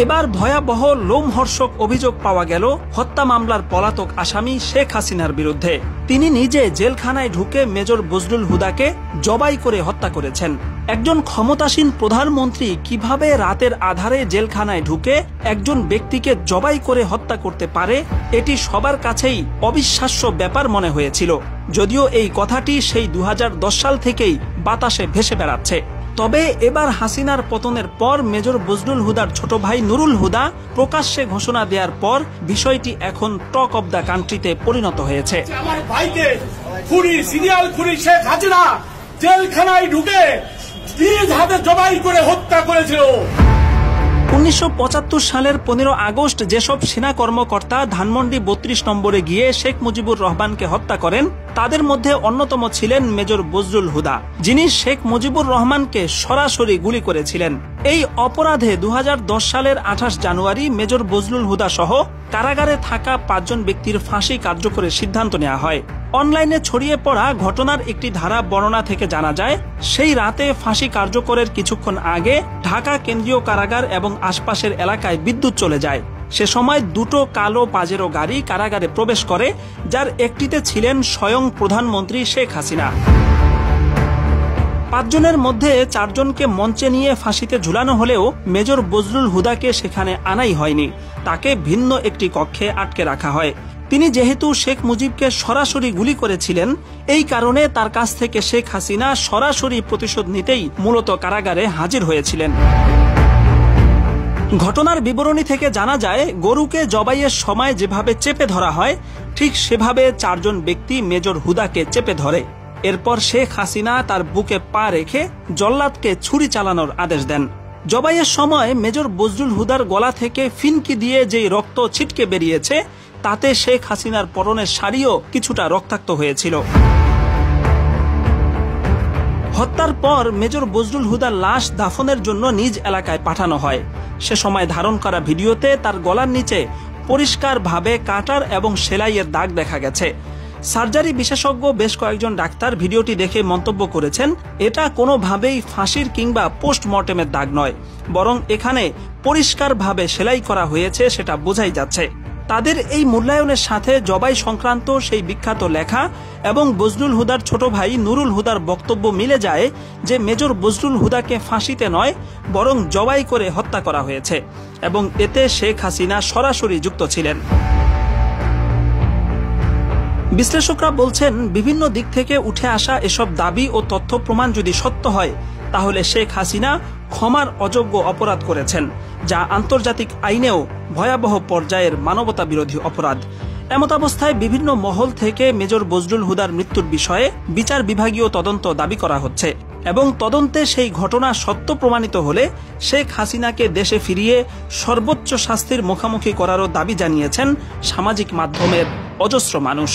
এবার ভয়াবহ লোমহর্ষক অভিযোগ পাওয়া গেল হত্যা মামলার পলাতক আসামি শেখ হাসিনার বিরুদ্ধে। তিনি নিজে জেলখানায় ঢুকে মেজর বজলুল হুদাকে জবাই করে হত্যা করেছেন। একজন ক্ষমতাসীন প্রধানমন্ত্রী কিভাবে রাতের আধারে জেলখানায় ঢুকে একজন ব্যক্তিকে জবাই করে হত্যা করতে পারে, এটি সবার কাছেই অবিশ্বাস্য ব্যাপার মনে হয়েছিল। যদিও এই কথাটি সেই 2010 সাল থেকেই বাতাসে ভেসে বেড়াচ্ছে। তবে এবার হাসিনার পতনের পর মেজর বজলুল হুদার ছোট ভাই নুরুল হুদা প্রকাশ্যে ঘোষণা দেওয়ার পর বিষয়টি এখন টক অব দ্য কান্ট্রিতে পরিণত হয়েছে। আমার ভাইকে খুনি, সিরিয়াল খুনি শেখ হাসিনা জেলখানায় ঢুকে নিজ হাতে জবাই করে হত্যা করেছিল। 1975 সালের 15 আগস্ট যেসব সেনা কর্মকর্তা ধানমন্ডি 32 নম্বরে গিয়ে শেখ মুজিবুর রহমানকে হত্যা করেন, তাদের মধ্যে অন্যতম ছিলেন মেজর বজলুল হুদা, যিনি শেখ মুজিবুর রহমানকে সরাসরি গুলি করেছিলেন। এই অপরাধে 2010 সালের 28 জানুয়ারি মেজর বজলুল হুদা সহ কারাগারে থাকা 5 জন ব্যক্তির ফাঁসি কার্যকরের সিদ্ধান্ত নেওয়া হয়। অনলাইনে ছড়িয়ে পড়া ঘটনার একটি ধারা বর্ণনা থেকে জানা যায়, সেই রাতে ফাঁসি কার্যকরের কিছুক্ষণ আগে ঢাকা কেন্দ্রীয় কারাগার এবং আশপাশের এলাকায় বিদ্যুৎ চলে যায়। সে সময় দুটো কালো পাজেরো গাড়ি কারাগারে প্রবেশ করে, যার একটিতে ছিলেন স্বয়ং প্রধানমন্ত্রী শেখ হাসিনা। 5 জনের মধ্যে 4 জনকে মঞ্চে নিয়ে ফাঁসিতে ঝুলানো হলেও মেজর বজলুল হুদাকে সেখানে আনাই হয়নি। তাকে ভিন্ন একটি কক্ষে আটকে রাখা হয়। তিনি যেহেতু শেখ মুজিবকে সরাসরি গুলি করেছিলেন, এই কারণে তার কাছ থেকে শেখ হাসিনা সরাসরি প্রতিশোধ নিতেই মূলত কারাগারে হাজির হয়েছিলেন। ঘটনার বিবরণী থেকে জানা যায়, গরুকে জবাইয়ের সময় যেভাবে চেপে ধরা হয়, ঠিক সেভাবে 4 জন ব্যক্তি মেজর হুদাকে চেপে ধরে। এরপর শেখ হাসিনা তার বুকে পা রেখে জল্লাদকে ছুরি চালানোর আদেশ দেন। জবাইয়ের সময় মেজর বজলুল হুদার গলা থেকে ফিনকি দিয়ে যেই রক্ত ছিটকে বেরিয়েছে, তাতে শেখ হাসিনার পরনের শাড়িও কিছুটা রক্তাক্ত হয়েছিল। হত্যার পর মেজর বজলুল হুদার লাশ দাফনের জন্য নিজ এলাকায় পাঠানো হয়। সে সময় ধারণ করা ভিডিওতে তার গলার নিচে পরিষ্কারভাবে কাটার এবং সেলাইয়ের দাগ দেখা গেছে। সার্জারি বিশেষজ্ঞ বেশ কয়েকজন ডাক্তার ভিডিওটি দেখে মন্তব্য করেছেন, এটা কোনোভাবেই ফাঁসির কিংবা পোস্টমর্টেমের দাগ নয়, বরং এখানে পরিষ্কারভাবে সেলাই করা হয়েছে, সেটা বোঝাই যাচ্ছে। তাদের এই মূল্যায়নের সাথে জবাই সংক্রান্ত সেই বিখ্যাত লেখা এবং বজলুল হুদার ছোট ভাই নুরুল হুদার বক্তব্য মিলে যায় যে মেজর বজলুল হুদাকে ফাঁসিতে নয়, বরং জবাই করে হত্যা করা হয়েছে এবং এতে শেখ হাসিনা সরাসরি যুক্ত ছিলেন। বিশ্লেষকরা বলছেন, বিভিন্ন দিক থেকে উঠে আসা এসব দাবি ও তথ্য প্রমাণ যদি সত্য হয়, তাহলে শেখ হাসিনা ক্ষমার অযোগ্য অপরাধ করেছেন, যা আন্তর্জাতিক আইনেও ভয়াবহ পর্যায়ের মানবতা বিরোধী অপরাধ। এমতাবস্থায় বিভিন্ন মহল থেকে মেজর বজলুল হুদার মৃত্যুর বিষয়ে বিচার বিভাগীয় তদন্ত দাবি করা হচ্ছে এবং তদন্তে সেই ঘটনা সত্য প্রমাণিত হলে শেখ হাসিনাকে দেশে ফিরিয়ে সর্বোচ্চ শাস্তির মুখোমুখি করারও দাবি জানিয়েছেন সামাজিক মাধ্যমের অজস্র মানুষ।